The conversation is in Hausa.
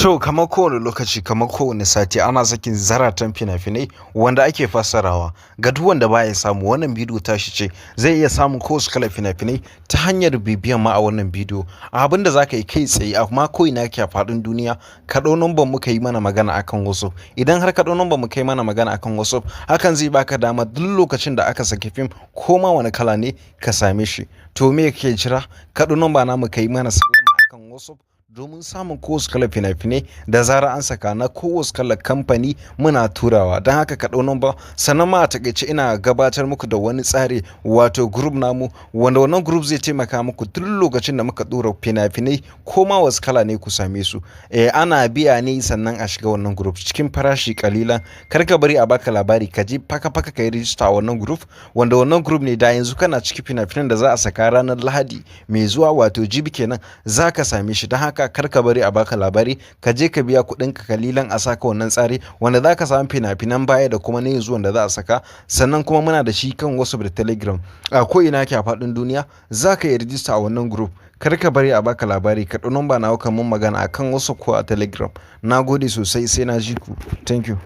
To, kamar kowane lokaci, kamar kowane sati ana sakin zaratan fina-finai wanda ake fassarawa. Ga duk wanda baya samu wannan bidiyo tashi ce zai iya samun kowace kalar fina-finai ta hanyar bibiyan ma a wannan bidiyo. Abin da za ka yi kai tsaye amma ko ina ke a faɗin duniya ka ɗau number muka yi mana magana akan wasu. Idan har ka ɗau number muka yi mana magana akan wasu, hakan zai baka dama duk lokacin da aka saki fim ko ma wani kala ne ka same shi. To me kake jira? Ka ɗau number na muka yi mana akan wasu domin samun kowace kalar fina-finai da zara an saka na kowace kalar kamfani muna turawa. Don haka ka ɗau number, sannan ma a taƙaice ina gabatar muku da wani tsari wato group namu wanda wannan group zai taimaka muku duk lokacin da muka ɗora fina-finai ko ma wasu kala ne ku same su. Ana biya ne sannan a shiga wannan group cikin farashi kalilan. Kar ka bari a baka labari ka je faka-faka ka yi rijista a wannan group wanda wannan group ne da yanzu kana cikin fina-finan da za a saka ranar Lahadi mai zuwa wato jibi kenan za ka same shi. Don haka kar ka bari a baka labari, ka je ka biya kuɗin ka kalilan a saka wannan tsari wanda za ka samu fina-finan baya da kuma na yanzu wanda za a saka. Sannan kuma muna da shi kan WhatsApp da Telegram a ko ina ke a faɗin duniya za ka yi rijista a wannan group. Kar ka bari a baka labari, ka ɗau number nawa kan mun magana akan WhatsApp ko a Telegram. Na gode sosai, sai na ji ku. Thank you.